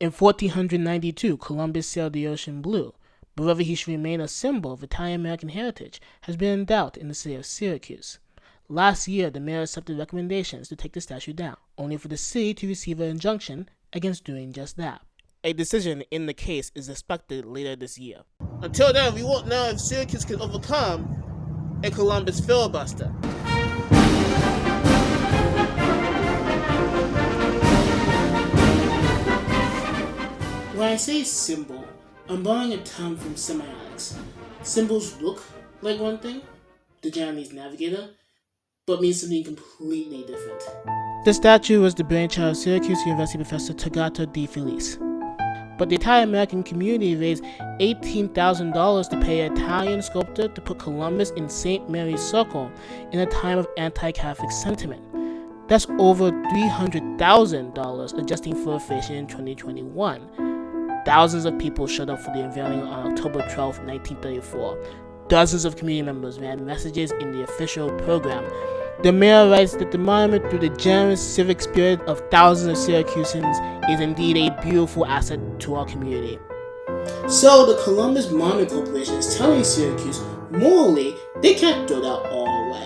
In 1492, Columbus sailed the ocean blue, but whether he should remain a symbol of Italian-American heritage has been in doubt in the city of Syracuse. Last year, the mayor accepted recommendations to take the statue down, only for the city to receive an injunction against doing just that. A decision in the case is expected later this year. Until then, we won't know if Syracuse can overcome a Columbus Filibuster. When I say symbol, I'm borrowing a term from semiotics. Symbols look like one thing, the Japanese navigator, but mean something completely different. The statue was the brainchild of Syracuse University professor Tagato De Felice. But the Italian-American community raised $18,000 to pay an Italian sculptor to put Columbus in St. Mary's Circle in a time of anti-Catholic sentiment. That's over $300,000 adjusting for inflation in 2021. Thousands of people showed up for the unveiling on October 12, 1934. Dozens of community members ran messages in the official program. The mayor writes that the monument, through the generous civic spirit of thousands of Syracusans, is indeed a beautiful asset to our community. So the Columbus Monument Corporation is telling Syracuse, morally, they can't throw that all away.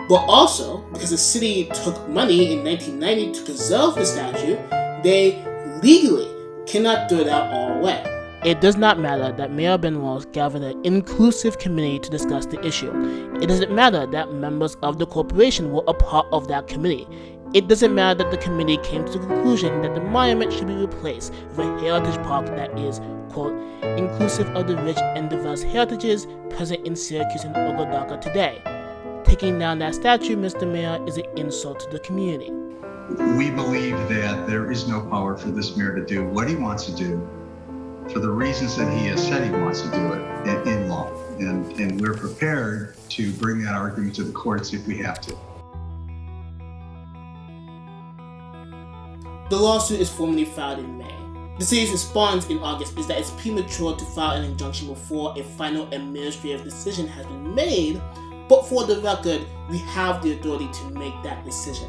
But also, because the city took money in 1990 to preserve the statue, they legally cannot throw that all away. It does not matter that Mayor Benoit gathered an inclusive committee to discuss the issue. It doesn't matter that members of the corporation were a part of that committee. It doesn't matter that the committee came to the conclusion that the monument should be replaced with a heritage park that is, quote, inclusive of the rich and diverse heritages present in Syracuse and Oglala today. Taking down that statue, Mr. Mayor, is an insult to the community. We believe that there is no power for this mayor to do what he wants to do for the reasons that he has said he wants to do it in law. And we're prepared to bring that argument to the courts if we have to. The lawsuit is formally filed in May. The city's response in August is that it's premature to file an injunction before a final administrative decision has been made, but for the record, we have the authority to make that decision.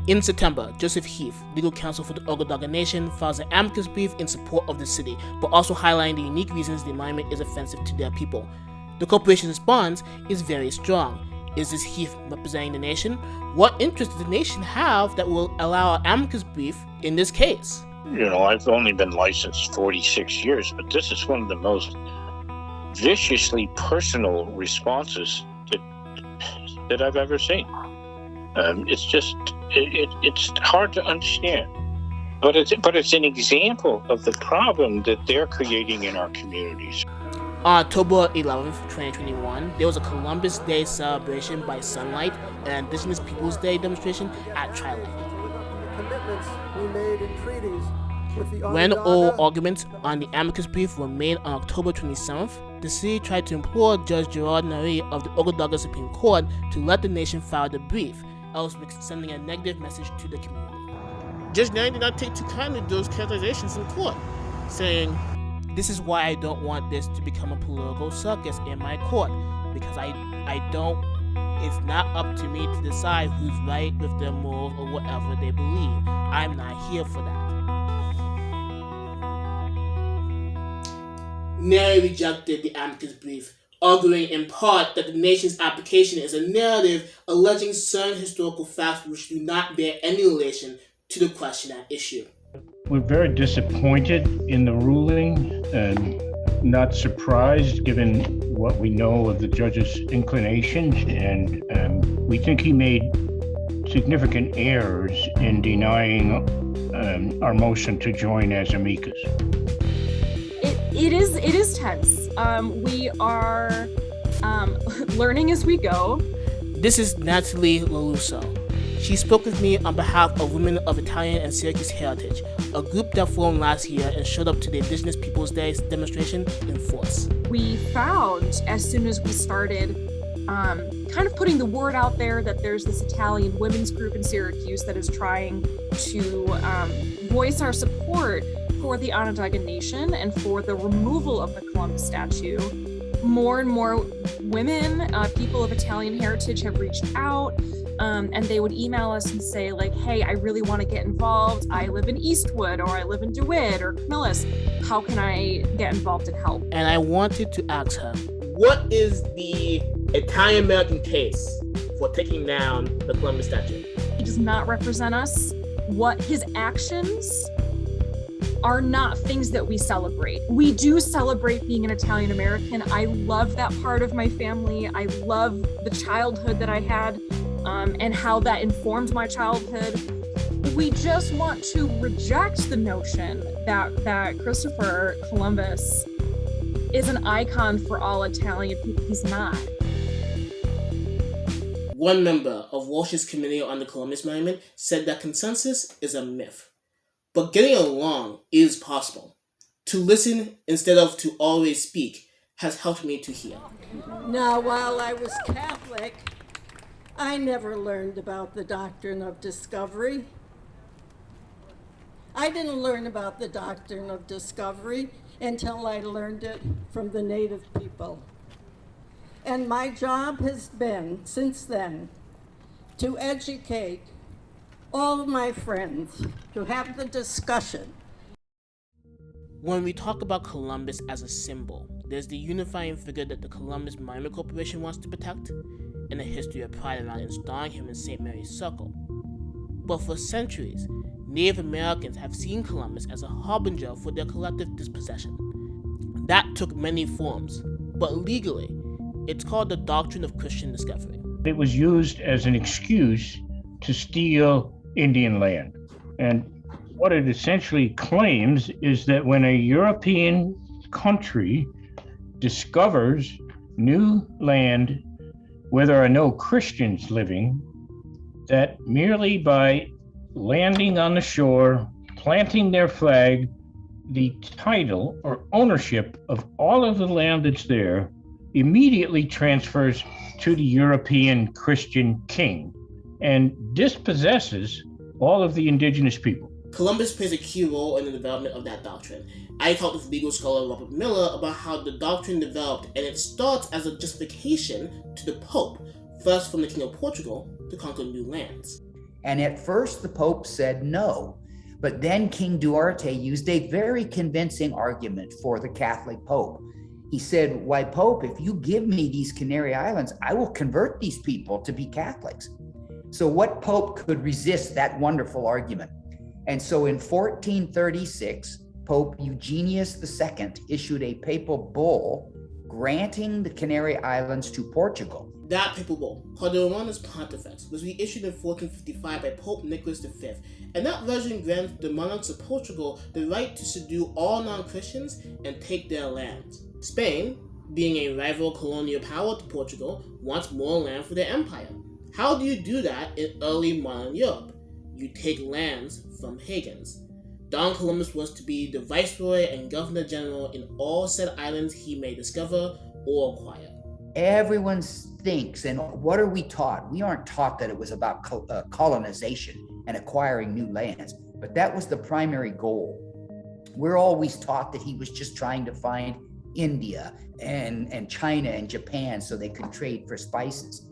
In September, Joseph Heath, legal counsel for the Oglala Nation, files an amicus brief in support of the city, but also highlighting the unique reasons the monument is offensive to their people. The corporation's response is very strong. Is this Heath representing the nation? What interest does the nation have that will allow an amicus brief in this case? I've only been licensed 46 years, but this is one of the most viciously personal responses that I've ever seen. It's hard to understand, but it's an example of the problem that they're creating in our communities. On October 11th, 2021, there was a Columbus Day celebration by Sunlight and Indigenous Peoples Day demonstration at Tri-Lake. Commitments we made in treaties with the When all arguments on the amicus brief were made on October 27th, the city tried to implore Judge Gerard Nari of the Oglala Supreme Court to let the nation file the brief, else sending a negative message to the community. Judge Nari did not take too kindly to those characterizations in court, saying, "This is why I don't want this to become a political circus in my court, because it's not up to me to decide who's right with their morals or whatever they believe. I'm not here for that." Nari rejected the amicus brief, arguing in part that the nation's application is a narrative alleging certain historical facts which do not bear any relation to the question at issue. We're very disappointed in the ruling and not surprised given what we know of the judge's inclinations, and we think he made significant errors in denying our motion to join as amicus. It is tense. We are learning as we go. This is Natalie LaLusso. She spoke with me on behalf of Women of Italian and Syracuse Heritage, a group that formed last year and showed up to the Indigenous Peoples Day demonstration in force. We found, as soon as we started kind of putting the word out there, that there's this Italian women's group in Syracuse that is trying to voice our support for the Onondaga Nation and for the removal of the Columbus statue. More and more women, people of Italian heritage, have reached out. and they would email us and say like, hey, I really want to get involved. I live in Eastwood, or I live in DeWitt or Camillus. How can I get involved and help? And I wanted to ask her, what is the Italian-American case for taking down the Columbus statue? He does not represent us. What his actions are not things that we celebrate. We do celebrate being an Italian American. I love that part of my family. I love the childhood that I had, and how that informed my childhood. We just want to reject the notion that Christopher Columbus is an icon for all Italian people. He's not. One member of Walsh's committee on the Columbus Monument said that consensus is a myth. But getting along is possible. To listen instead of to always speak has helped me to heal. Now, while I was Catholic, I never learned about the doctrine of discovery. I didn't learn about the doctrine of discovery until I learned it from the native people. And my job has been, since then, to educate all of my friends, to have the discussion. When we talk about Columbus as a symbol, there's the unifying figure that the Columbus Monument Corporation wants to protect, and a history of pride around installing him in St. Mary's Circle. But for centuries, Native Americans have seen Columbus as a harbinger for their collective dispossession. That took many forms, but legally, it's called the doctrine of Christian discovery. It was used as an excuse to steal Indian land. And what it essentially claims is that when a European country discovers new land where there are no Christians living, that merely by landing on the shore, planting their flag, the title or ownership of all of the land that's there immediately transfers to the European Christian king and dispossesses all of the indigenous people. Columbus plays a key role in the development of that doctrine. I talked with legal scholar Robert Miller about how the doctrine developed, and it starts as a justification to the Pope, first from the King of Portugal, to conquer new lands. And at first the Pope said no, but then King Duarte used a very convincing argument for the Catholic Pope. He said, why, Pope, if you give me these Canary Islands, I will convert these people to be Catholics. So what Pope could resist that wonderful argument? And so in 1436, Pope Eugenius II issued a papal bull granting the Canary Islands to Portugal. That papal bull, called the Romanus Pontifex, was reissued in 1455 by Pope Nicholas V, and that version grants the monarchs of Portugal the right to subdue all non-Christians and take their lands. Spain, being a rival colonial power to Portugal, wants more land for their empire. How do you do that in early modern Europe? You take lands from pagans. Don Columbus was to be the viceroy and governor general in all said islands he may discover or acquire. Everyone thinks, and what are we taught? We aren't taught that it was about colonization and acquiring new lands, but that was the primary goal. We're always taught that he was just trying to find India and China and Japan so they could trade for spices.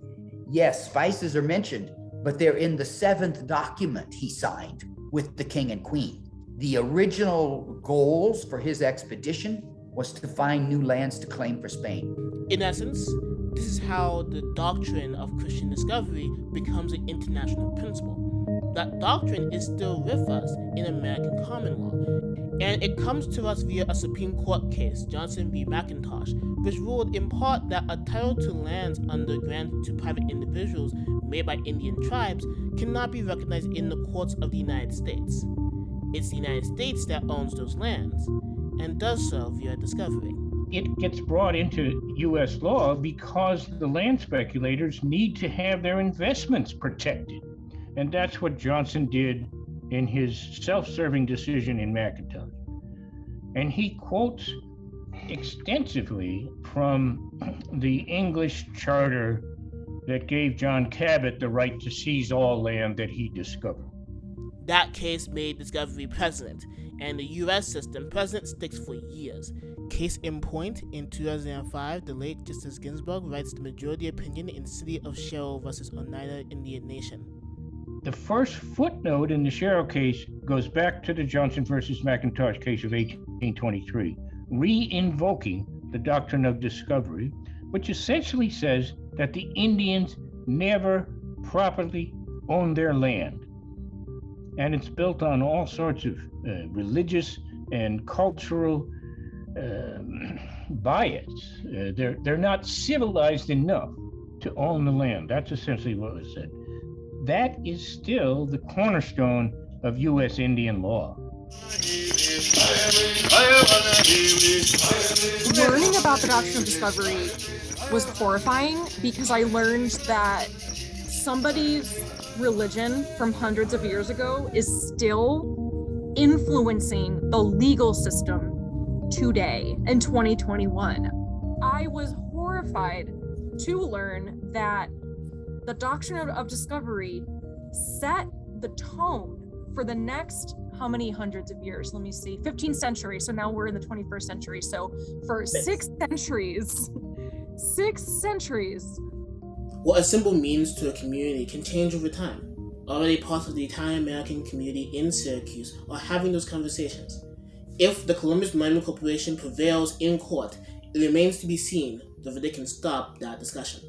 Yes, spices are mentioned, but they're in the 7th document he signed with the king and queen. The original goals for his expedition was to find new lands to claim for Spain. In essence, this is how the doctrine of Christian discovery becomes an international principle. That doctrine is still with us in American common law, and it comes to us via a Supreme Court case, Johnson v. McIntosh, which ruled in part that a title to lands under grants to private individuals made by Indian tribes cannot be recognized in the courts of the United States. It's the United States that owns those lands, and does so via discovery. It gets brought into U.S. law because the land speculators need to have their investments protected. And that's what Johnson did in his self-serving decision in McIntosh. And he quotes extensively from the English charter that gave John Cabot the right to seize all land that he discovered. That case made discovery precedent, and the US system precedent sticks for years. Case in point, in 2005, the late Justice Ginsburg writes the majority opinion in City of Sherrill versus Oneida Indian Nation. The first footnote in the Sherrill case goes back to the Johnson versus McIntosh case of 1823, re-invoking the doctrine of discovery, which essentially says that the Indians never properly owned their land. And it's built on all sorts of religious and cultural bias. They're not civilized enough to own the land. That's essentially what was said. That is still the cornerstone of U.S. Indian law. Learning about the doctrine of discovery was horrifying because I learned that somebody's religion from hundreds of years ago is still influencing the legal system today in 2021. I was horrified to learn that the doctrine of discovery set the tone for the next how many hundreds of years? Let me see, 15th century. So now we're in the 21st century. So for 6 centuries, What a symbol means to a community can change over time. Already parts of the Italian American community in Syracuse are having those conversations. If the Columbus Monument Corporation prevails in court, it remains to be seen whether they can stop that discussion.